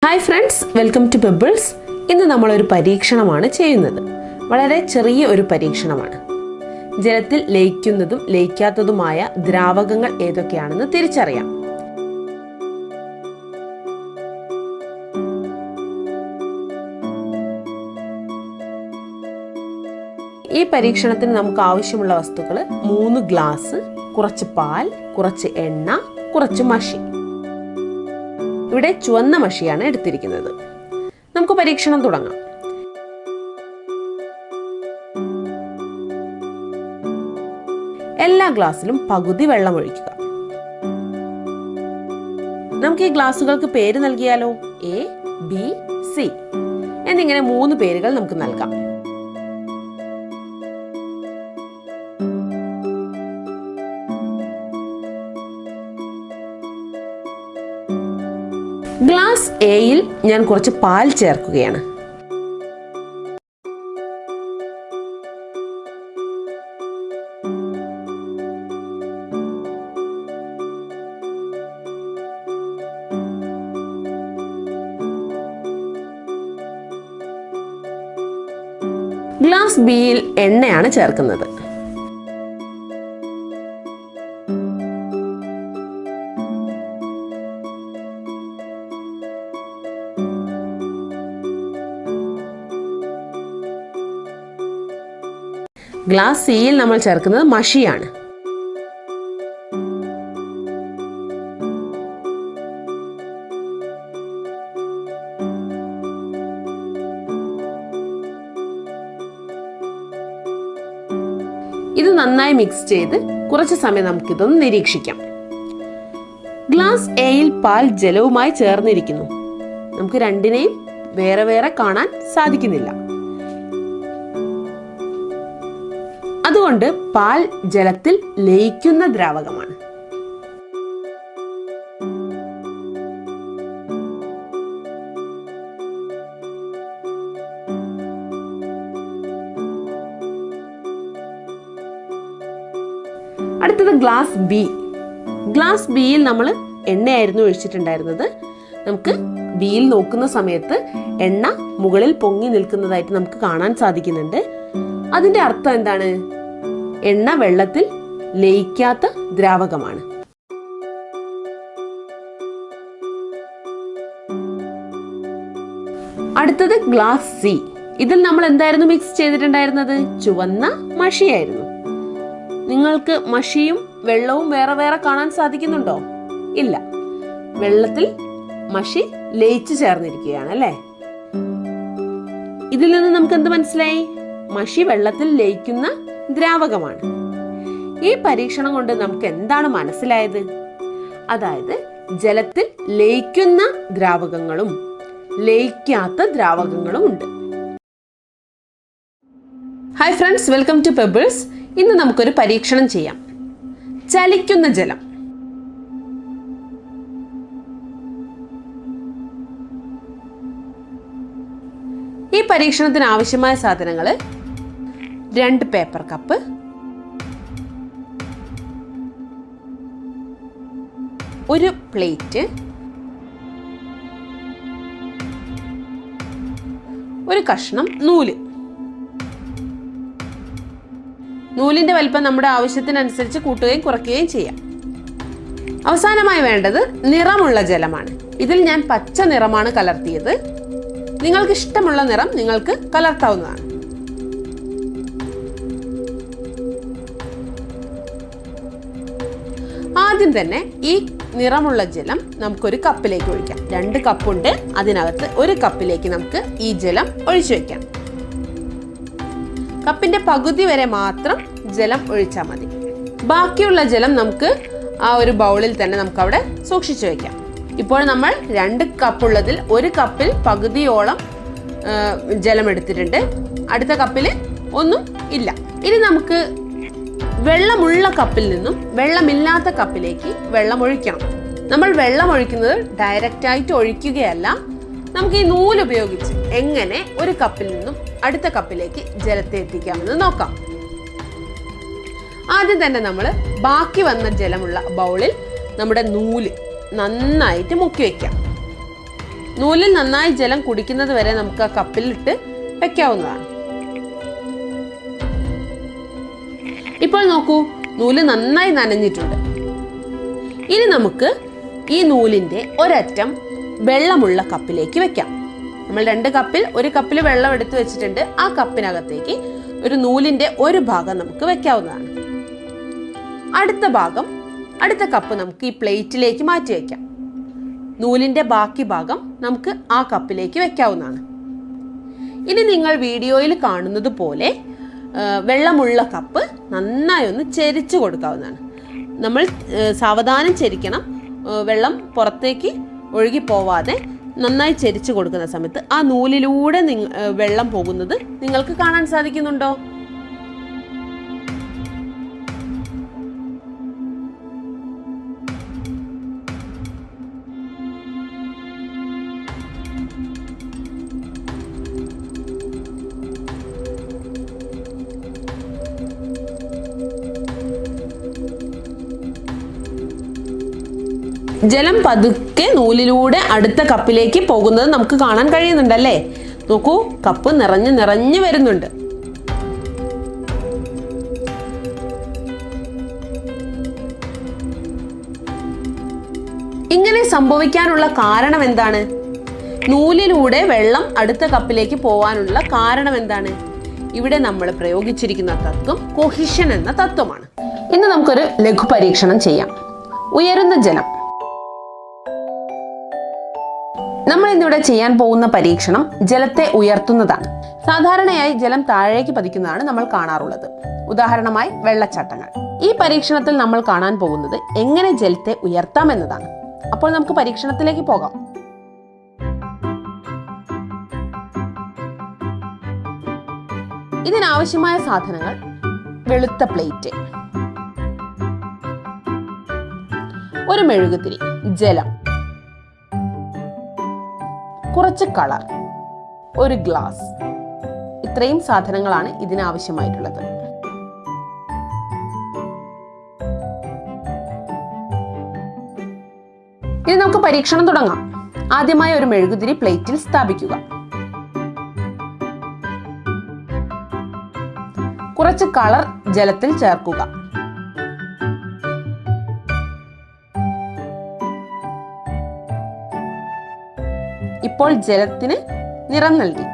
Hi friends, welcome to Pebbles. ഇന്ന് നമ്മളൊരു പരീക്ഷണമാണ് ചെയ്യുന്നത്. വളരെ ചെറിയ ഒരു പരീക്ഷണമാണ്. ജലത്തിൽ ലയിക്കുന്നതും ലയിക്കാത്തതുമായ ദ്രാവകങ്ങൾ ഏതൊക്കെയാണെന്ന് തിരിച്ചറിയാം. ഈ പരീക്ഷണത്തിന് നമുക്ക് ആവശ്യമുള്ള വസ്തുക്കൾ 3 ഗ്ലാസ്, കുറച്ച് പാൽ, കുറച്ച് എണ്ണ, കുറച്ച് മഷി. ഇവിടെ ചുവന്ന മഷിയാണ് എടുത്തിരിക്കുന്നത്. നമുക്ക് പരീക്ഷണം തുടങ്ങാം. എല്ലാ ഗ്ലാസ്സിലും പകുതി വെള്ളം ഒഴിക്കുക. നമുക്ക് ഈ ഗ്ലാസുകൾക്ക് പേര് നൽകിയാലോ? എ, ബി, സി എന്നിങ്ങനെ 3 പേരുകൾ നമുക്ക് നൽകാം. ഗ്ലാസ് എയിൽ ഞാൻ കുറച്ച് പാൽ ചേർക്കുകയാണ്. ഗ്ലാസ് ബിയിൽ എണ്ണയാണ് ചേർക്കുന്നത്. ഗ്ലാസ് സിയിൽ നമ്മൾ ചേർക്കുന്നത് മഷിയാണ്. ഇത് നന്നായി മിക്സ് ചെയ്ത് കുറച്ച് സമയം നമുക്കിതൊന്ന് നിരീക്ഷിക്കാം. ഗ്ലാസ് എയിൽ പാൽ ജലവുമായി ചേർന്നിരിക്കുന്നു. നമുക്ക് രണ്ടിനെയും വേറെ വേറെ കാണാൻ സാധിക്കുന്നില്ല. അതുകൊണ്ട് പാൽ ജലത്തിൽ ലയിക്കുന്ന ദ്രാവകമാണ്. അടുത്തത് ഗ്ലാസ് ബി. ഗ്ലാസ് ബിയിൽ നമ്മൾ എണ്ണയായിരുന്നു ഒഴിച്ചിട്ടുണ്ടായിരുന്നത്. നമുക്ക് ബിയിൽ നോക്കുന്ന സമയത്ത് എണ്ണ മുകളിൽ പൊങ്ങി നിൽക്കുന്നതായിട്ട് നമുക്ക് കാണാൻ സാധിക്കുന്നുണ്ട്. അതിന്റെ അർത്ഥം എന്താണ്? എണ്ണ വെള്ളത്തിൽ ലയിക്കാത്ത ദ്രാവകമാണ്. അടുത്തത് ഗ്ലാസ് സി. ഇതിൽ നമ്മൾ എന്തായിരുന്നു മിക്സ് ചെയ്തിട്ടുണ്ടായിരുന്നത്? ചുവന്ന മഷിയായിരുന്നു. നിങ്ങൾക്ക് മഷിയും വെള്ളവും വേറെ വേറെ കാണാൻ സാധിക്കുന്നുണ്ടോ? ഇല്ല, വെള്ളത്തിൽ മഷി ലയിച്ചു ചേർന്നിരിക്കുകയാണ് അല്ലേ? ഇതിൽ നിന്ന് നമുക്ക് എന്ത് മനസ്സിലായി? മഷി വെള്ളത്തിൽ ലയിക്കുന്ന ദ്രാവകമാണ്. ഈ പരീക്ഷണം കൊണ്ട് നമുക്ക് എന്താണ് മനസ്സിലായത്? അതായത് ജലത്തിൽ ലയിക്കുന്ന ദ്രാവകങ്ങളും ലയിക്കാത്ത ദ്രാവകങ്ങളും ഉണ്ട്. Hi friends, welcome to Pebbles. ഇന്ന് നമുക്കൊരു പരീക്ഷണം ചെയ്യാം. ചലിക്കുന്ന ജലം. ഈ പരീക്ഷണത്തിന് ആവശ്യമായ സാധനങ്ങൾ: 2 പേപ്പർ കപ്പ്, 1 പ്ലേറ്റ്, 1 കഷ്ണം നൂല്. നൂലിന്റെ വലിപ്പം നമ്മുടെ ആവശ്യത്തിനനുസരിച്ച് കൂട്ടുകയും കുറയ്ക്കുകയും ചെയ്യാം. അവസാനമായി വേണ്ടത് നിറമുള്ള ജലമാണ്. ഇതിൽ ഞാൻ പച്ച നിറമാണ് കലർത്തിയത്. നിങ്ങൾക്ക് ഇഷ്ടമുള്ള നിറം നിങ്ങൾക്ക് കലർത്താവുന്നതാണ്. ആദ്യം തന്നെ ഈ നിറമുള്ള ജലം നമുക്കൊരു കപ്പിലേക്ക് ഒഴിക്കാം. 2 കപ്പുണ്ട്, അതിനകത്ത് 1 കപ്പിലേക്ക് നമുക്ക് ഈ ജലം ഒഴിച്ചു വെക്കാം. കപ്പിന്റെ പകുതി വരെ മാത്രം ജലം ഒഴിച്ചാൽ മതി. ബാക്കിയുള്ള ജലം നമുക്ക് ആ ഒരു ബൗളിൽ തന്നെ നമുക്ക് അവിടെ സൂക്ഷിച്ചു വെക്കാം. ഇപ്പോൾ നമ്മൾ 2 കപ്പുള്ളതിൽ 1 കപ്പിൽ പകുതിയോളം ജലം എടുത്തിട്ടുണ്ട്. അടുത്ത കപ്പിൽ ഒന്നും ഇല്ല. ഇനി നമുക്ക് വെള്ളമുള്ള കപ്പിൽ നിന്നും വെള്ളമില്ലാത്ത കപ്പിലേക്ക് വെള്ളം ഒഴിക്കണം. നമ്മൾ വെള്ളം ഒഴിക്കുന്നത് ഡയറക്റ്റ് ആയിട്ട് ഒഴിക്കുകയല്ല. നമുക്ക് ഈ നൂല് ഉപയോഗിച്ച് എങ്ങനെ ഒരു കപ്പിൽ നിന്നും അടുത്ത കപ്പിലേക്ക് ജലത്തെ എത്തിക്കാമെന്ന് നോക്കാം. ആദ്യം തന്നെ നമ്മൾ ബാക്കി വന്ന ജലമുള്ള ബൗളിൽ നമ്മുടെ നൂല് നന്നായിട്ട് മുക്കി വെക്കാം. നൂലിൽ നന്നായി ജലം കുടിക്കുന്നത് വരെ നമുക്ക് ആ കപ്പിലിട്ട് വെക്കാവുന്നതാണ്. ഇപ്പോൾ നോക്കൂ, നൂല് നന്നായി നനഞ്ഞിട്ടുണ്ട്. ഇനി നമുക്ക് ഈ നൂലിന്റെ ഒരറ്റം വെള്ളമുള്ള കപ്പിലേക്ക് വെക്കാം. നമ്മൾ 2 കപ്പിൽ 1 കപ്പിൽ വെള്ളം എടുത്തു വെച്ചിട്ടുണ്ട്. ആ കപ്പിനകത്തേക്ക് ഒരു നൂലിന്റെ ഒരു ഭാഗം നമുക്ക് വെക്കാവുന്നതാണ്. അടുത്ത കപ്പ് നമുക്ക് ഈ പ്ലേറ്റിലേക്ക് മാറ്റി വെക്കാം. നൂലിന്റെ ബാക്കി ഭാഗം നമുക്ക് ആ കപ്പിലേക്ക് വെക്കാവുന്നതാണ്. ഇനി നിങ്ങൾ വീഡിയോയിൽ കാണുന്നത് പോലെ വെള്ളമുള്ള കപ്പ് നന്നായി ഒന്ന് ചെരിച്ചു കൊടുക്കാവുന്നതാണ്. നമ്മൾ സാവധാനം ചെരിക്കണം. വെള്ളം പുറത്തേക്ക് ഒഴുകി പോവാതെ നന്നായി ചെരിച്ചു കൊടുക്കുന്ന സമയത്ത് ആ നൂലിലൂടെ വെള്ളം പോകുന്നത് നിങ്ങൾക്ക് കാണാൻ സാധിക്കുന്നുണ്ടോ? ജലം പതുക്കെ നൂലിലൂടെ അടുത്ത കപ്പിലേക്ക് പോകുന്നത് നമുക്ക് കാണാൻ കഴിയുന്നുണ്ടല്ലേ? നോക്കൂ, കപ്പ് നിറഞ്ഞു വരുന്നുണ്ട്. ഇങ്ങനെ സംഭവിക്കാനുള്ള കാരണം എന്താണ്? നൂലിലൂടെ വെള്ളം അടുത്ത കപ്പിലേക്ക് പോവാനുള്ള കാരണം എന്താണ്? ഇവിടെ നമ്മൾ പ്രയോഗിച്ചിരിക്കുന്ന തത്വം കൊഹിഷൻ എന്ന തത്വമാണ്. ഇന്ന് നമുക്കൊരു ലഘു പരീക്ഷണം ചെയ്യാം. ഉയരുന്ന ജലം. നമ്മൾ ഇന്നിവിടെ ചെയ്യാൻ പോകുന്ന പരീക്ഷണം ജലത്തെ ഉയർത്തുന്നതാണ്. സാധാരണയായി ജലം താഴേക്ക് പതിക്കുന്നതാണ് നമ്മൾ കാണാറുള്ളത്. ഉദാഹരണമായി വെള്ളച്ചാട്ടങ്ങൾ. ഈ പരീക്ഷണത്തിൽ നമ്മൾ കാണാൻ പോകുന്നത് എങ്ങനെ ജലത്തെ ഉയർത്താം എന്നതാണ്. അപ്പോൾ നമുക്ക് പരീക്ഷണത്തിലേക്ക് പോകാം. ഇതിനാവശ്യമായ സാധനങ്ങൾ: വെളുത്ത പ്ലേറ്റ്, ഒരു മെഴുകുതിരി, ജലം, കുറച്ച് കളർ, ഒരു ഗ്ലാസ്. ഇത്രയും സാധനങ്ങളാണ് ഇതിനാവശ്യമായിട്ടുള്ളത്. ഇനി നമുക്ക് പരീക്ഷണം തുടങ്ങാം. ആദ്യമായി ഒരു മെഴുകുതിരി പ്ലേറ്റിൽ സ്ഥാപിക്കുക. കുറച്ച് കളർ ജലത്തിൽ ചേർക്കുക. ഇപ്പോൾ ജലത്തിന് നിറം നൽകി.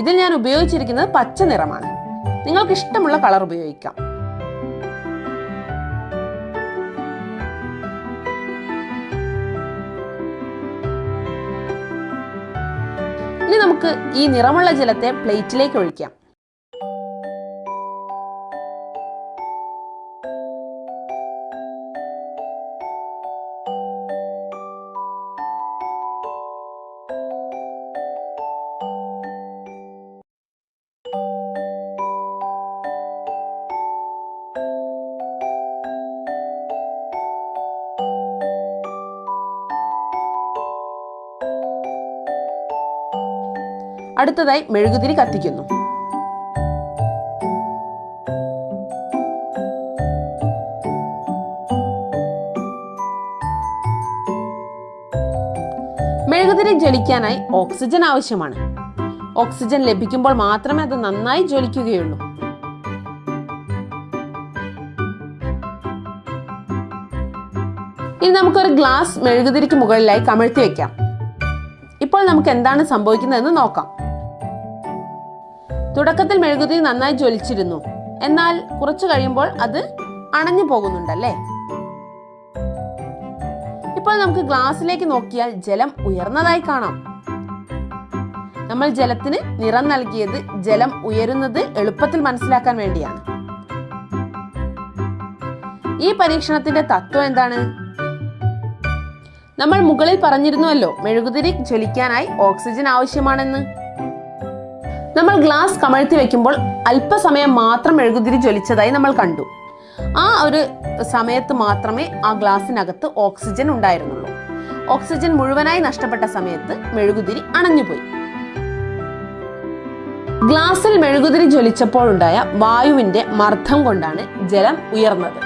ഇതിൽ ഞാൻ ഉപയോഗിച്ചിരിക്കുന്നത് പച്ച നിറമാണ്. നിങ്ങൾക്ക് ഇഷ്ടമുള്ള കളർ ഉപയോഗിക്കാം. ഇനി നമുക്ക് ഈ നിറമുള്ള ജലത്തെ പ്ലേറ്റിലേക്ക് ഒഴിക്കാം. അടുത്തതായി മെഴുകുതിരി കത്തിക്കുന്നു. മെഴുകുതിരി ജ്വലിക്കാനായി ഓക്സിജൻ ആവശ്യമാണ്. ഓക്സിജൻ ലഭിക്കുമ്പോൾ മാത്രമേ അത് നന്നായി ജ്വലിക്കുകയുള്ളൂ. ഇനി നമുക്കൊരു ഗ്ലാസ് മെഴുകുതിരിക്ക് മുകളിലായി കമഴ്ത്തി വെക്കാം. ഇപ്പോൾ നമുക്ക് എന്താണ് സംഭവിക്കുന്നതെന്ന് നോക്കാം. തുടക്കത്തിൽ മെഴുകുതിരി നന്നായി ജ്വലിച്ചിരുന്നു. എന്നാൽ കുറച്ചു കഴിയുമ്പോൾ അത് അണഞ്ഞു പോകുന്നുണ്ടല്ലേ? ഇപ്പോൾ നമുക്ക് ഗ്ലാസ്സിലേക്ക് നോക്കിയാൽ ജലം ഉയർന്നതായി കാണാം. നമ്മൾ ജലത്തിന് നിറം നൽകിയത് ജലം ഉയരുന്നത് എളുപ്പത്തിൽ മനസ്സിലാക്കാൻ വേണ്ടിയാണ്. ഈ പരീക്ഷണത്തിന്റെ തത്വം എന്താണ്? നമ്മൾ മുകളിൽ പറഞ്ഞിരുന്നുവല്ലോ, മെഴുകുതിരി ജ്വലിക്കാനായി ഓക്സിജൻ ആവശ്യമാണെന്ന്. നമ്മൾ ഗ്ലാസ് കമഴ്ത്തി വെക്കുമ്പോൾ അല്പസമയം മാത്രം മെഴുകുതിരി ജ്വലിച്ചതായി നമ്മൾ കണ്ടു. ആ ഒരു സമയത്ത് മാത്രമേ ആ ഗ്ലാസിനകത്ത് ഓക്സിജൻ ഉണ്ടായിരുന്നുള്ളൂ. ഓക്സിജൻ മുഴുവനായി നഷ്ടപ്പെട്ട സമയത്ത് മെഴുകുതിരി അണഞ്ഞുപോയി. ഗ്ലാസിൽ മെഴുകുതിരി ജ്വലിച്ചപ്പോഴുണ്ടായ വായുവിന്റെ മർദ്ദം കൊണ്ടാണ് ജലം ഉയർന്നത്.